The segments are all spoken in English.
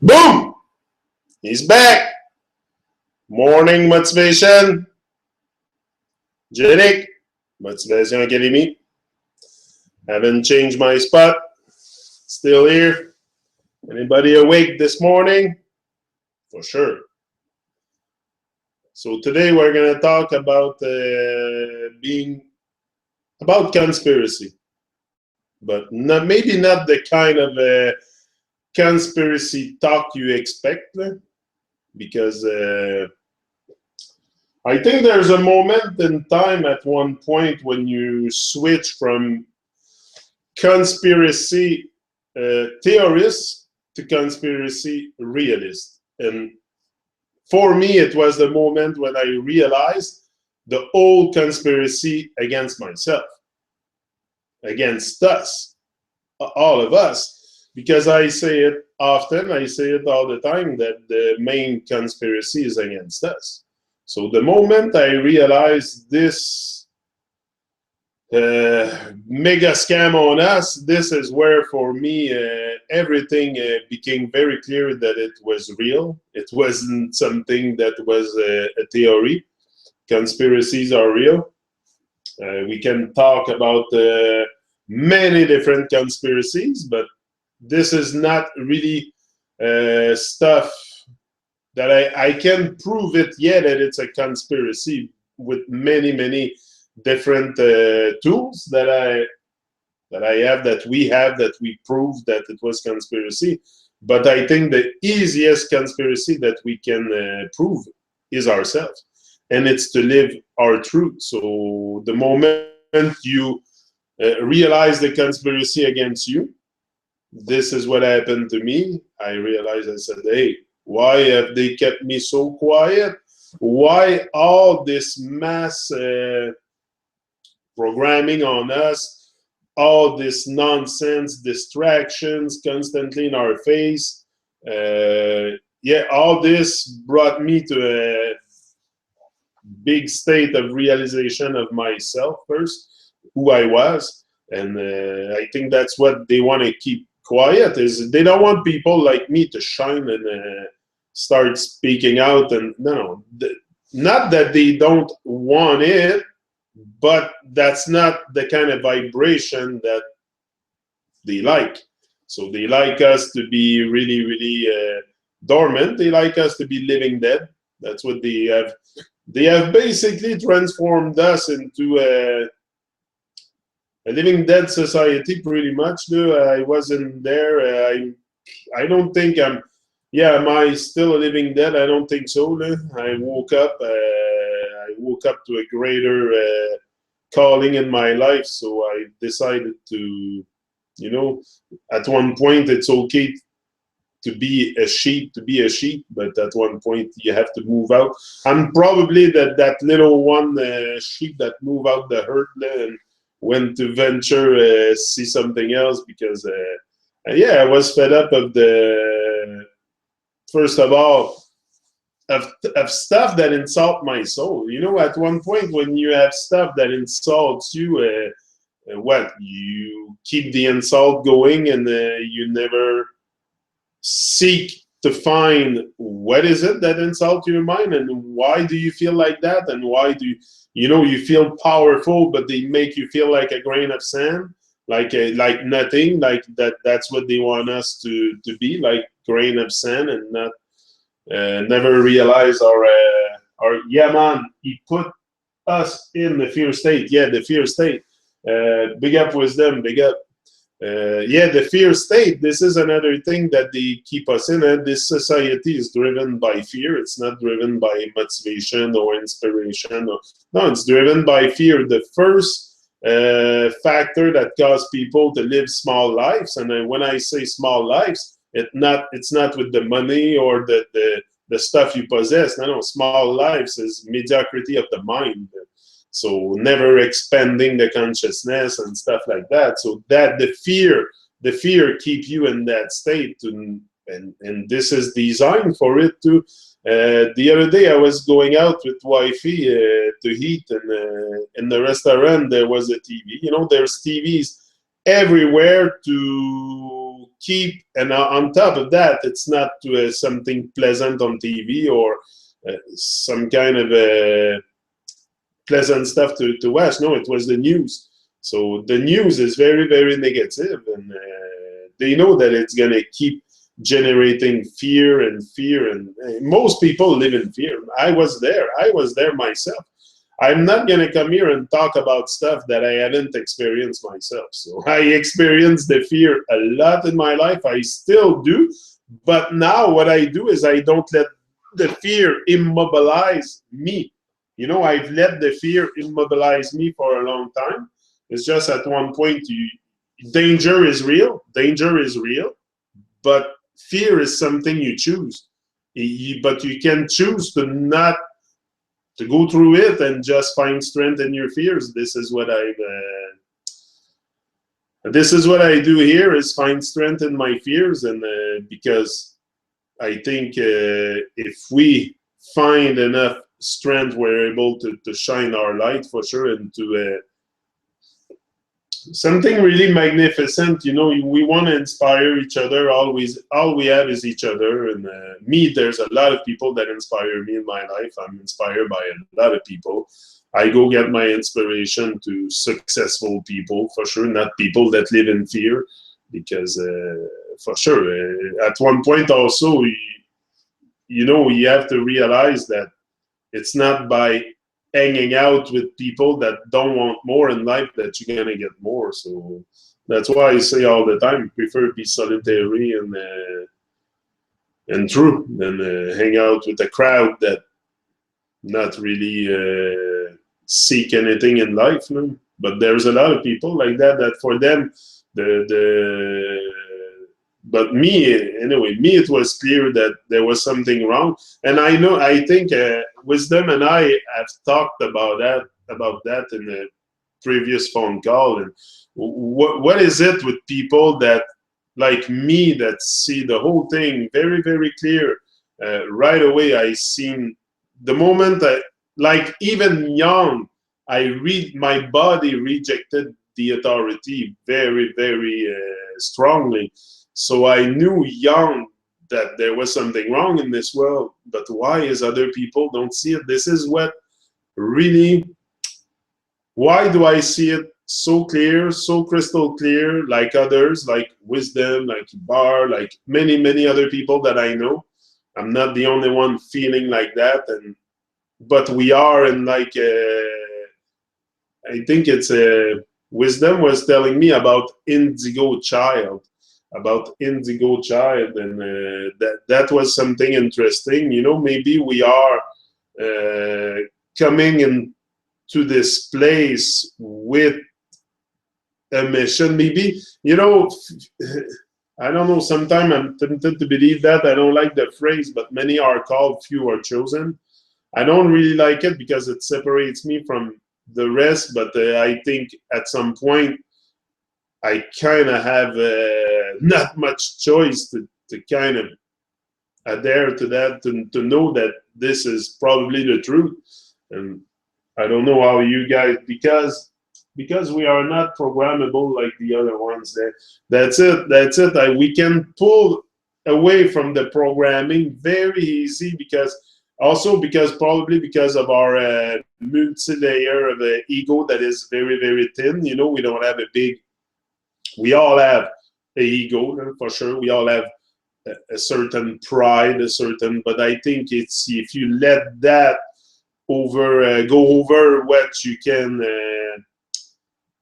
Boom! He's back. Morning motivation. Jerick, Motivation Academy. Haven't changed my spot. Still here. Anybody awake this morning? For sure. So today we're going to talk about about conspiracy, but maybe not the kind of conspiracy talk you expect, because I think there's a moment in time at one point when you switch from conspiracy theorists to conspiracy realists. And for me, it was the moment when I realized the old conspiracy against myself, against us, all of us, because I say it often, I say it all the time, that the main conspiracy is against us. So the moment I realized this mega scam on us, this is where for me everything became very clear that it was real. It wasn't something that was a theory. Conspiracies are real. We can talk about many different conspiracies, but this is not really stuff that I can prove it yet that it's a conspiracy with many different tools that I have, that we prove that it was conspiracy. But I think the easiest conspiracy that we can prove is ourselves, and it's to live our truth. So the moment you realize the conspiracy against you, this is what happened to me. I realized, I said, hey, why have they kept me so quiet? Why all this mass programming on us, all this nonsense, distractions constantly in our face? Yeah, all this brought me to a big state of realization of myself first, who I was. And I think that's what they want to keep quiet, is they don't want people like me to shine and start speaking out. And no, not that they don't want it, but that's not the kind of vibration that they like. So they like us to be really dormant. They like us to be living dead. That's what they have. They have basically transformed us into a living dead society, pretty much. I wasn't there. I don't think I'm. Yeah, am I still a living dead? I don't think so. I woke up. I woke up to a greater calling in my life. So I decided to, at one point it's okay to be a sheep, but at one point you have to move out. I'm probably that little one sheep that moved out the herd and went to venture, see something else, because yeah, I was fed up of first of all, of stuff that insult my soul. At one point when you have stuff that insults you, what, you keep the insult going, and you never seek to find what is it that insults your mind, and why do you feel like that, and why do you feel powerful, but they make you feel like a grain of sand, like nothing, like that's what they want us to be, like grain of sand, and not never realize our yeah, man, he put us in the fear state. Yeah, the fear state. Big up wisdom, big up. Yeah, the fear state, this is another thing that they keep us in. This society is driven by fear. It's not driven by motivation or inspiration. No, it's driven by fear. The first factor that causes people to live small lives, and when I say small lives, it's not with the money or the stuff you possess. No, small lives is mediocrity of the mind. So never expanding the consciousness and stuff like that. So that the fear keep you in that state, and this is designed for it to. The other day I was going out with wifey to eat, and in the restaurant there was a TV. There's TVs everywhere to keep, and on top of that, it's not something pleasant on TV or some kind of pleasant stuff to watch. No, it was the news. So the news is very, very negative, and they know that it's going to keep generating fear, and most people live in fear. I was there myself. I'm not going to come here and talk about stuff that I haven't experienced myself. So I experienced the fear a lot in my life. I still do. But now what I do is I don't let the fear immobilize me. You know, I've let the fear immobilize me for a long time. It's just at one point, danger is real. Danger is real. But fear is something you choose. But you can choose to not to go through it and just find strength in your fears. This is what I do here, is find strength in my fears, and because I think if we find enough strength, we're able to shine our light for sure into something really magnificent. You know, we want to inspire each other. Always, all we have is each other. And me, there's a lot of people that inspire me in my life. I'm inspired by a lot of people. I go get my inspiration to successful people, for sure, not people that live in fear, because for sure, at one point also, you know, you have to realize that it's not by hanging out with people that don't want more in life that you're gonna get more. So that's why I say all the time, prefer to be solitary and true than hang out with a crowd that not really seek anything in life. No? But there's a lot of people like that, that for them but me, anyway, it was clear that there was something wrong. And I think Wisdom and I have talked about that in a previous phone call. And what is it with people that, like me, that see the whole thing very, very clear right away? I seen the moment like even young, my body rejected the authority very, very strongly. So I knew young that there was something wrong in this world. But why is other people don't see it? This is what really, why do I see it so clear, so crystal clear, like others, like Wisdom, like Bar, like many, many other people that I know? I'm not the only one feeling like that. But we are in like, I think it's Wisdom was telling me about indigo child. And that was something interesting. You know, maybe we are coming into this place with a mission. Maybe, you know, I don't know, sometimes I'm tempted to believe that. I don't like the phrase, but many are called, few are chosen. I don't really like it because it separates me from the rest, but I think at some point I kind of have not much choice to kind of adhere to that, to know that this is probably the truth. And I don't know how you guys, because we are not programmable like the other ones. That's it. We can pull away from the programming very easy, because probably because of our multi-layer of ego that is very, very thin. You know, we don't have we all have an ego, for sure. We all have a certain pride, but I think it's, if you let that go over what you can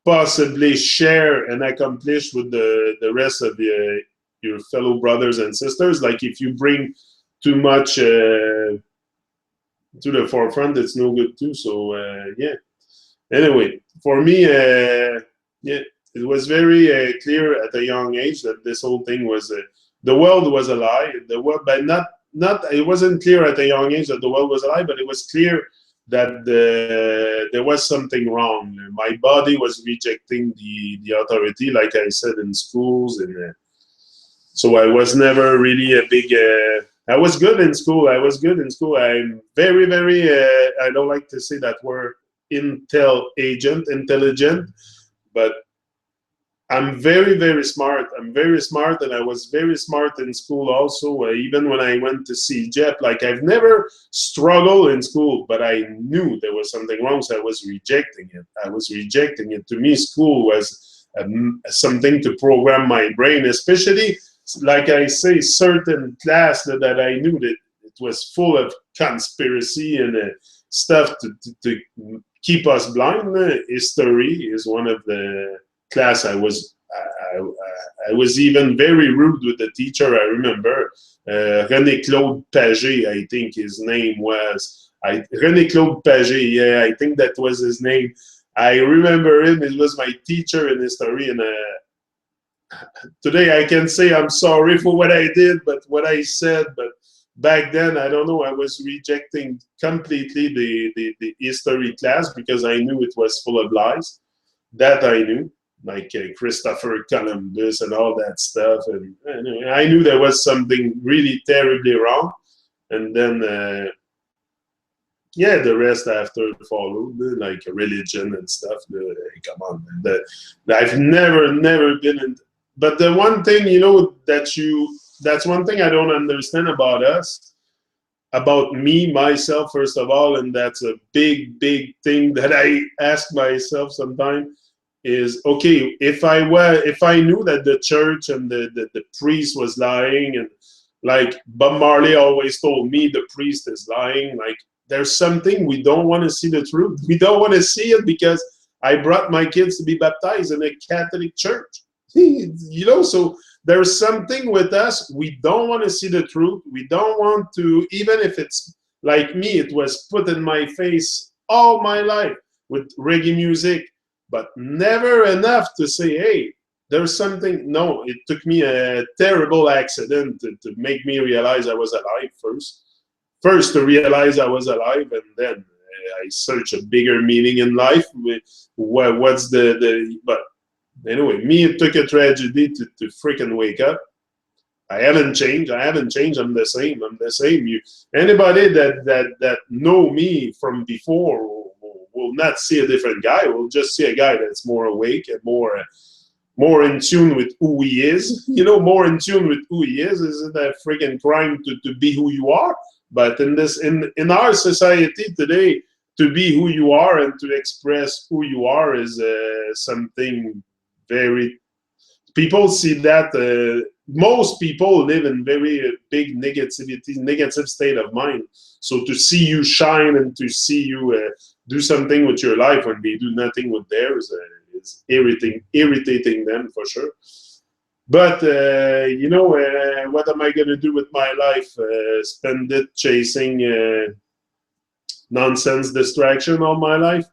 possibly share and accomplish with the rest of your fellow brothers and sisters, like if you bring too much to the forefront, it's no good too. So yeah. Anyway, for me, yeah. It was very clear at a young age that this whole thing was the world was a lie. The world, but not it wasn't clear at a young age that the world was a lie, but it was clear that there was something wrong. My body was rejecting the authority, like I said, in schools, and so I was never really a big. I was good in school. I'm very, very. I don't like to say that word, intelligent, but I'm very, very smart. I'm very smart, and I was very smart in school also. Even when I went to CEGEP, like I've never struggled in school, but I knew there was something wrong, so I was rejecting it. I was rejecting it. To me, school was something to program my brain, especially, like I say, certain class that I knew that it was full of conspiracy and stuff to keep us blind. History is one of the class I was even very rude with the teacher. I remember René Claude Paget, I think his name was. René Claude Paget, yeah, I think that was his name. I remember him. It was my teacher in history, and today I can say I'm sorry for what I did, but what I said. But back then, I don't know. I was rejecting completely the history class because I knew it was full of lies. That I knew, like Christopher Columbus and all that stuff. And anyway, I knew there was something really terribly wrong. And then, yeah, the rest after followed, like religion and stuff. Come on, man. I've never been in. But the one thing, that's one thing I don't understand about us, about me, myself, first of all, and that's a big thing that I ask myself sometimes. Is okay if I knew that the church and the priest was lying, and like Bob Marley always told me, the priest is lying. Like there's something we don't want to see the truth. We don't want to see it because I brought my kids to be baptized in a Catholic church. So there's something with us. We don't want to see the truth. We don't want to, even if it's like me, it was put in my face all my life with reggae music. But never enough to say, hey, there's something. No, it took me a terrible accident to make me realize I was alive first. First to realize I was alive, and then I search a bigger meaning in life. What's but anyway, me, it took a tragedy to freaking wake up. I haven't changed. I'm the same. Anybody that know me from before will not see a different guy. We'll just see a guy that's more awake and more in tune with who he is. More in tune with who he is. Isn't that a freaking crime to be who you are? But in our society today, to be who you are and to express who you are is something very. People see that. Most people live in very big negative state of mind. So to see you shine and to see you do something with your life when they do nothing with theirs is irritating them for sure. But what am I going to do with my life? Spend it chasing nonsense distraction all my life?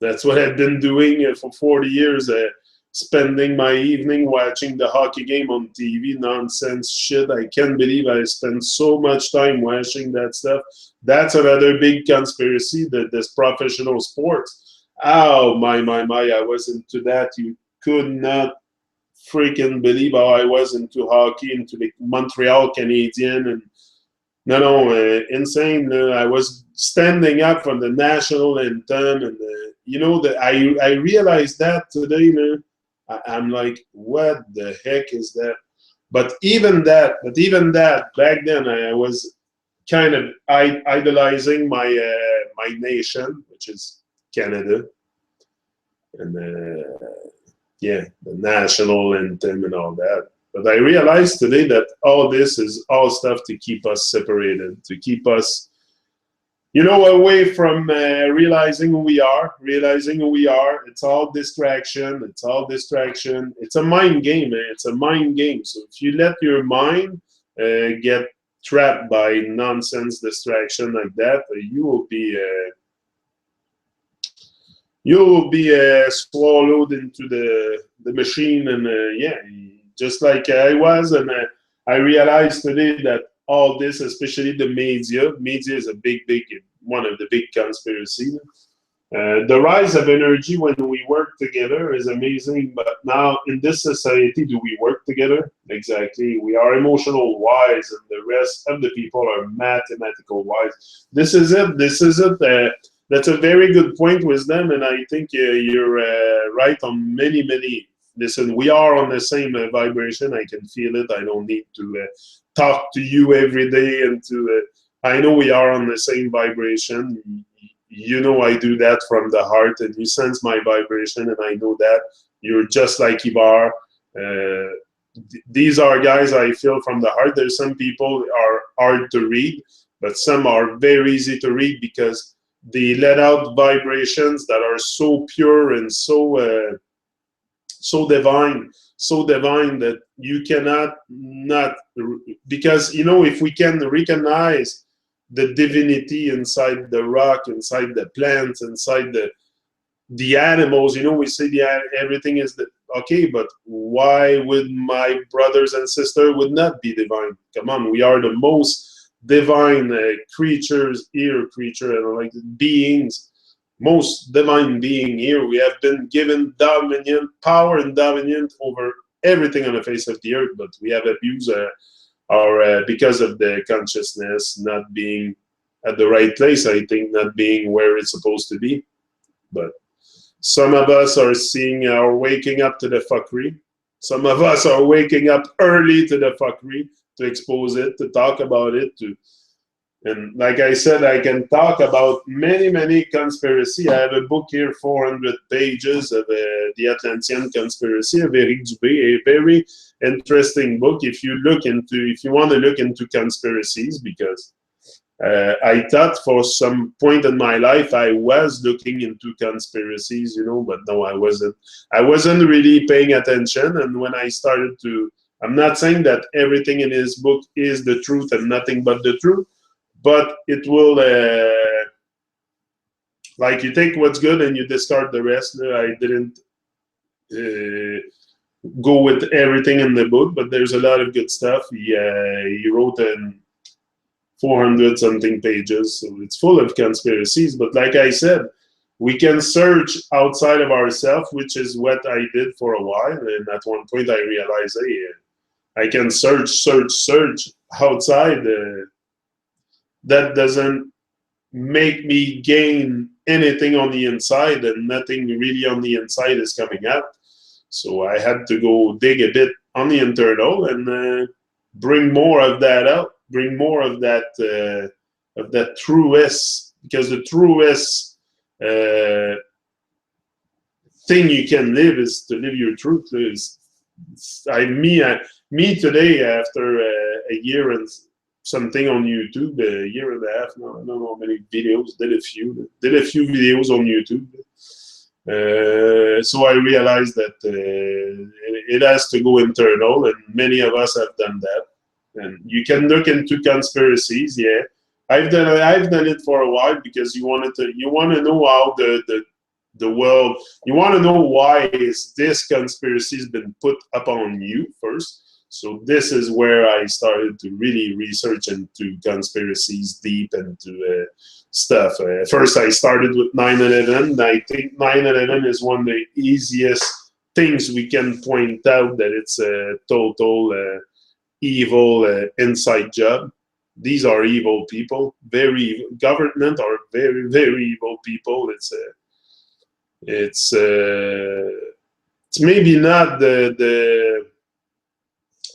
That's what I've been doing for 40 years. Spending my evening watching the hockey game on TV, nonsense shit. I can't believe I spent so much time watching that stuff. That's another big conspiracy, this professional sports. Oh, my, I was into that. You could not freaking believe how I was into hockey, into the Montreal Canadiens. And insane. I was standing up for the national anthem. And, I realized that today, I'm like, what the heck is that? But even that, back then I was kind of idolizing my nation, which is Canada, and the national anthem and all that. But I realized today that all this is all stuff to keep us separated, to keep us, away from realizing who we are. It's all distraction. It's a mind game, man. It's a mind game. So if you let your mind get trapped by nonsense distraction like that, you will be swallowed into the machine. And just like I was. And I realized today that all this, especially the media is a big, one of the big conspiracies. The rise of energy when we work together is amazing, but now in this society, do we work together? Exactly. We are emotional wise, and the rest of the people are mathematical wise. This is it. That's a very good point, Wisdom, and I think you're right on many listen, we are on the same vibration. I can feel it. I don't need to talk to you every day and to. I know we are on the same vibration. You know I do that from the heart, and you sense my vibration, and I know that you're just like Ibar. These are guys I feel from the heart. There's some people are hard to read, but some are very easy to read because they let out vibrations that are so pure and so so divine that you cannot not, because you know, if we can recognize the divinity inside the rock, inside the plants, inside the animals, you know, we say everything is okay, but why would my brothers and sisters would not be divine? Come on, we are the most divine creatures here, like beings, most divine being here. We have been given dominion, power and dominion over everything on the face of the earth, but we have abused our because of the consciousness not being at the right place, I think, not being where it's supposed to be. But some of us are waking up to the fuckery. Some of us are waking up early to the fuckery, to expose it, to talk about it, and like I said, I can talk about many conspiracy. I have a book here, 400 pages of the Atlantean conspiracy, of Eric Dubé, a very interesting book if you want to look into conspiracies, because I thought for some point in my life I was looking into conspiracies, you know, but no, I wasn't. I wasn't really paying attention, and when I started to, I'm not saying that everything in his book is the truth and nothing but the truth, but it will, like, you take what's good and you discard the rest. I didn't go with everything in the book, but there's a lot of good stuff. He wrote in 400 something pages, so it's full of conspiracies. But like I said, we can search outside of ourselves, which is what I did for a while. And at one point I realized, hey, I can search outside. That doesn't make me gain anything on the inside, and nothing really on the inside is coming out. So I had to go dig a bit on the internal and bring more of that out, bring more of that truest, because the truest thing you can live is to live your truth. Me today, after a year and something on YouTube, a year and a half now, I don't know how many videos, did a few videos on YouTube. So I realized that it has to go internal, and many of us have done that. And you can look into conspiracies, yeah. I've done it for a while, because you want to know how the world, you want to know why is this conspiracy has been put upon you first. So this is where I started to really research into conspiracies deep, into stuff. First, I started with 9/11. I think 9/11 is one of the easiest things we can point out that it's a total evil inside job. These are evil people. Government are very evil people. It's maybe not the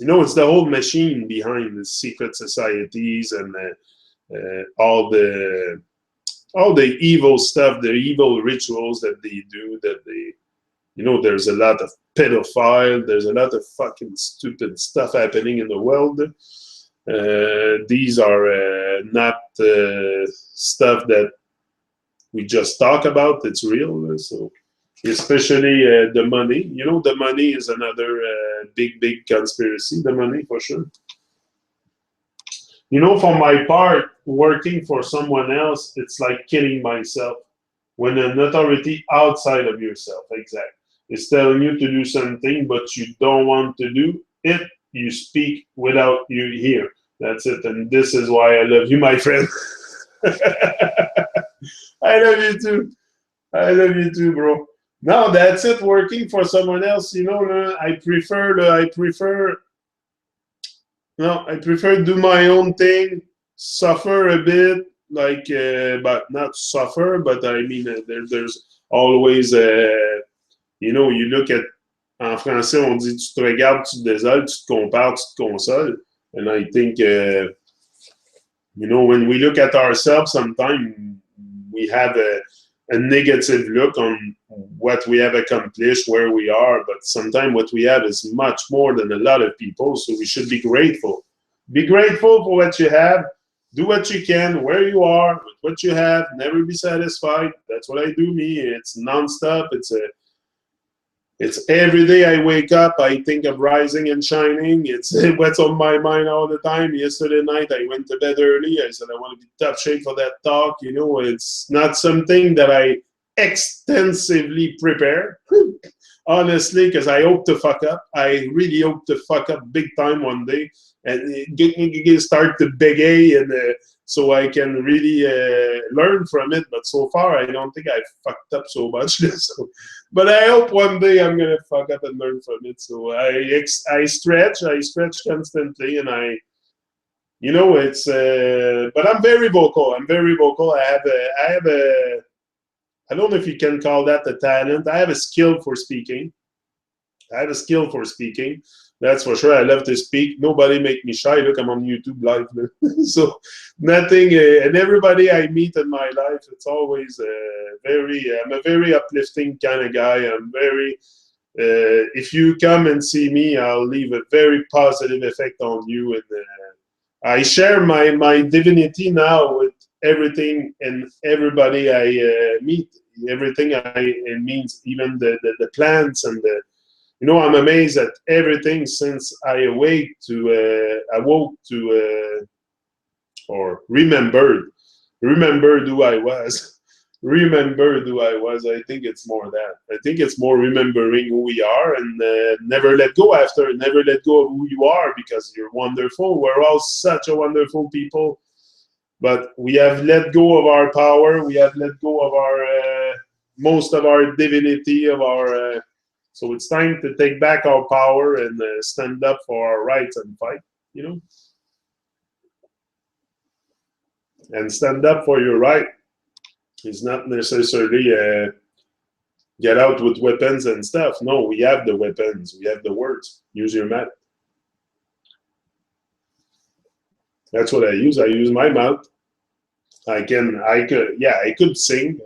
it's the whole machine behind the secret societies and all the evil stuff, the evil rituals that they do, there's a lot of pedophile, there's a lot of fucking stupid stuff happening in the world. These are not stuff that we just talk about, it's real. So especially the money. The money is another big conspiracy, the money, for sure. For my part, working for someone else, it's like killing myself. When an authority outside of yourself, exactly, is telling you to do something, but you don't want to do it, you speak without you hear. That's it. And this is why I love you, my friend. I love you too. I love you too, bro. No, that's it. Working for someone else, I prefer do my own thing, suffer a bit, like, but not suffer. But I mean, there's always, you look at En français, on dit tu te regardes, tu te désoles, tu te compares, tu te consoles. And I think, you know, when we look at ourselves, sometimes we have a negative look on what we have accomplished, where we are, but sometimes what we have is much more than a lot of people, so we should be grateful. Be grateful for what you have. Do what you can where you are with what you have. Never be satisfied. That's what I do. Me, it's nonstop. It's every day I wake up, I think of rising and shining. It's what's on my mind all the time. Yesterday night, I went to bed early. I said, I want to be top shape for that talk. You know, it's not something that I extensively prepare, honestly, because I hope to fuck up. I really hope to fuck up big time one day and start the big A, and so I can really learn from it. But so far, I don't think I've fucked up so much. So, but I hope one day I'm gonna fuck up and learn from it. So I stretch constantly, and you know, it's. But I'm very vocal. I have a. I don't know if you can call that a talent. I have a skill for speaking. That's for sure. I love to speak. Nobody make me shy. Look, I'm on YouTube live. So nothing. And everybody I meet in my life, it's always I'm a very uplifting kind of guy. I'm very. If you come and see me, I'll leave a very positive effect on you. And I share my divinity now with everything and everybody I meet. Everything it means, even the plants and the. You know, I'm amazed at everything since I awoke to or remembered who I was. Remembered who I was. I think it's more that. I think it's more remembering who we are and never let go of who you are, because you're wonderful. We're all such a wonderful people, but we have let go of our power. We have let go of our most of our divinity, of our. So it's time to take back our power and stand up for our rights and fight, you know? And stand up for your right. It's not necessarily get out with weapons and stuff. No, we have the weapons. We have the words. Use your mouth. That's what I use. I use my mouth. I could sing.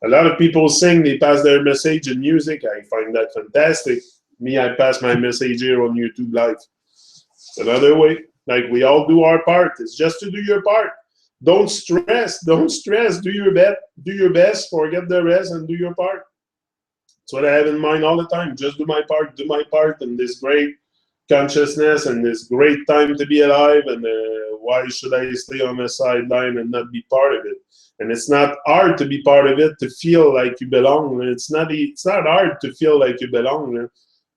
A lot of people sing, they pass their message in music. I find that fantastic. Me, I pass my message here on YouTube Live. It's another way. Like, we all do our part. It's just to do your part. Don't stress. Do your best, forget the rest, and do your part. That's what I have in mind all the time. Just do my part in this great consciousness and this great time to be alive, and why should I stay on the sideline and not be part of it? And it's not hard to be part of it, to feel like you belong. It's not hard to feel like you belong.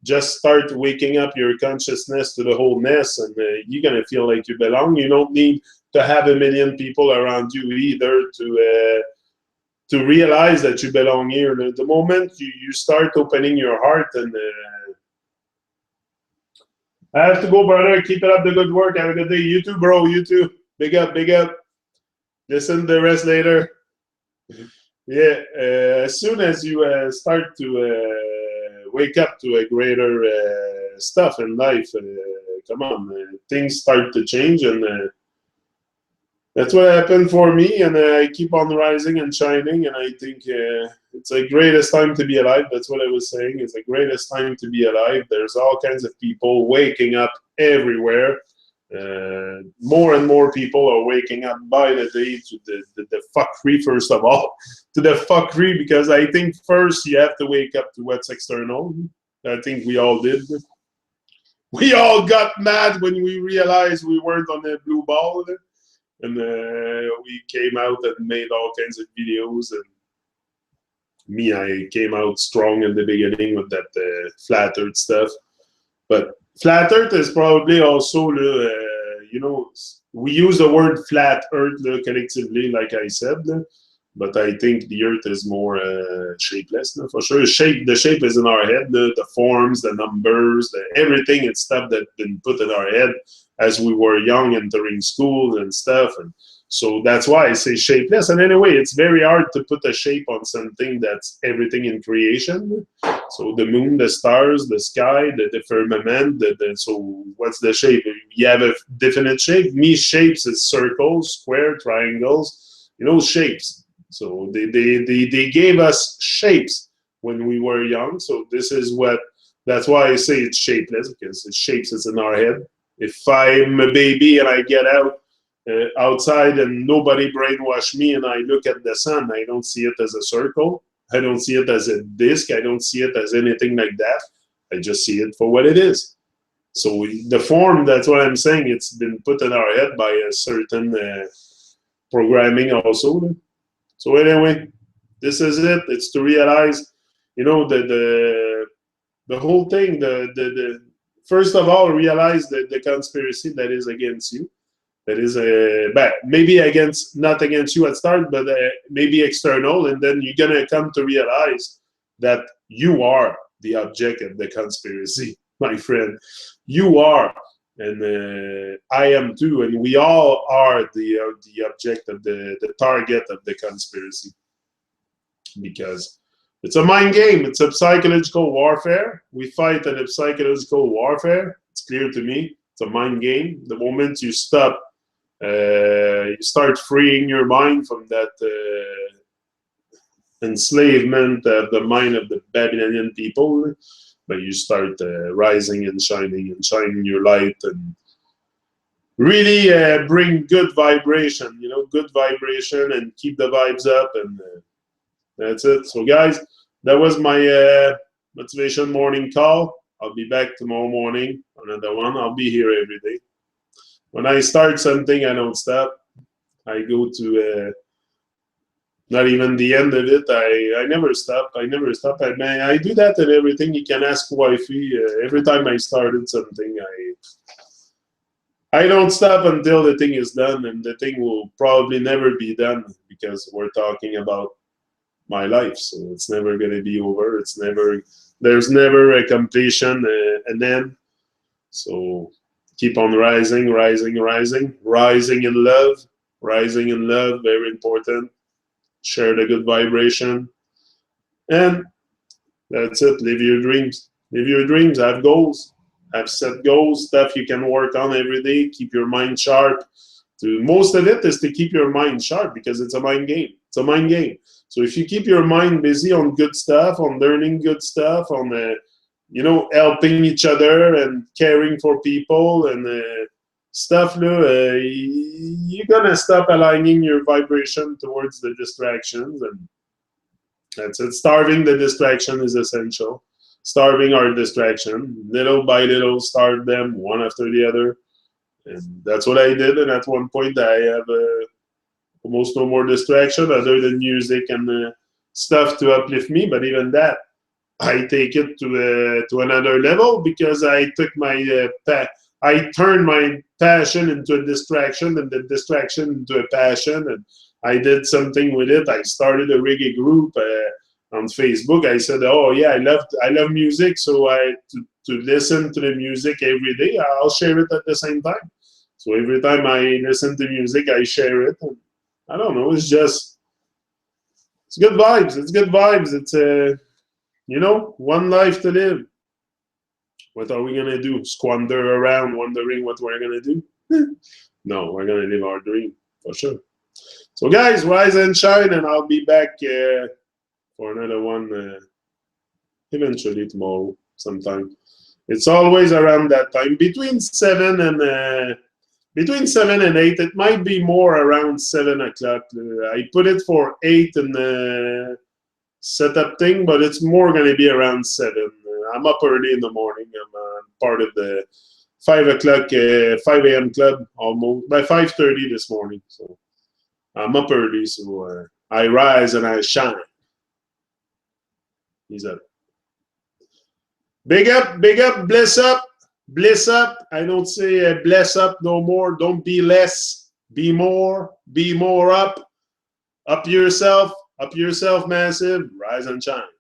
Just start waking up your consciousness to the wholeness, and you're gonna feel like you belong. You don't need to have a million people around you either to realize that you belong here. The moment you start opening your heart and I have to go, brother. Keep it up the good work. Have a good day. You too, bro. You too. Big up, big up. Listen to the rest later. Yeah, as soon as you start to wake up to a greater stuff in life, come on, things start to change, and that's what happened for me, and I keep on rising and shining, and I think it's the greatest time to be alive. That's what I was saying. It's the greatest time to be alive. There's all kinds of people waking up everywhere. More and more people are waking up by the day to the fuckery, first of all. To the fuckery, because I think first you have to wake up to what's external. I think we all did. We all got mad when we realized we weren't on the blue ball. And we came out and made all kinds of videos. And me, I came out strong in the beginning with that flat earth stuff. But flat earth is probably also, you know, we use the word flat earth collectively, like I said. But I think the earth is more shapeless, for sure. The shape is in our head, the forms, the numbers, everything. It's stuff that's been put in our head as we were young, entering school and stuff. And so that's why I say shapeless. And anyway, it's very hard to put a shape on something that's everything in creation. So the moon, the stars, the sky, the firmament. So what's the shape? You have a definite shape. Me, shapes is circles, square, triangles. You know, shapes. So they gave us shapes when we were young. So this is what. That's why I say it's shapeless, because it shapes is in our head. If I'm a baby and I get out outside and nobody brainwashed me and I look at the sun, I don't see it as a circle. I don't see it as a disc. I don't see it as anything like that. I just see it for what it is. So the form, that's what I'm saying, it's been put in our head by a certain programming also. So anyway, this is it. It's to realize, you know, the whole thing, first of all, realize that the conspiracy that is against you, that is maybe not against you at start, but maybe external, and then you're gonna come to realize that you are the object of the conspiracy, my friend. You are, and I am too, and we all are the object of the target of the conspiracy, because it's a mind game. It's a psychological warfare. We fight in a psychological warfare. It's clear to me. It's a mind game. The moment you stop, you start freeing your mind from that enslavement of the mind of the Babylonian people, but you start rising and shining your light, and really bring good vibration, you know, good vibration, and keep the vibes up, and that's it. So guys, that was my motivation morning call. I'll be back tomorrow morning, another one. I'll be here every day. When I start something, I don't stop. I go to not even the end of it. I never stop. I never stop. I do that in everything. You can ask wifey. Every time I started something, I don't stop until the thing is done, and the thing will probably never be done, because we're talking about my life, so it's never going to be over. There's never a completion, an end. So keep on rising in love, very important. Share the good vibration, and that's it. Live your dreams. Have goals, have set goals, stuff you can work on every day. Keep your mind sharp. Most of it is to keep your mind sharp, because it's a mind game. It's a mind game. So if you keep your mind busy on good stuff, on learning good stuff, on you know, helping each other and caring for people and stuff, you're gonna stop aligning your vibration towards the distractions, and that's it. Starving the distraction is essential. Starving our distraction, little by little, starve them one after the other, and that's what I did. And at one point, I have almost no more distraction other than music and stuff to uplift me. But even that, I take it to another level, because I took I turned my passion into a distraction, and the distraction into a passion, and I did something with it. I started a reggae group on Facebook. I said, "Oh yeah, I love music, so to listen to the music every day, I'll share it at the same time." So every time I listen to music, I share it. And I don't know. It's good vibes. It's good vibes. It's you know, one life to live. What are we gonna do? Squander around wondering what we're gonna do? No, we're gonna live our dream for sure. So guys, rise and shine, and I'll be back for another one eventually tomorrow sometime. It's always around that time, between 7 and 8. It might be more around 7 o'clock. I put it for 8 in the setup thing, but it's more going to be around 7. I'm up early in the morning. I'm part of the 5 a.m. club, almost by 5:30 this morning. So I'm up early, so I rise and I shine. He's up. Big up, bless up, bliss up. I don't say bless up no more. Don't be less, be more up yourself, massive, rise and shine.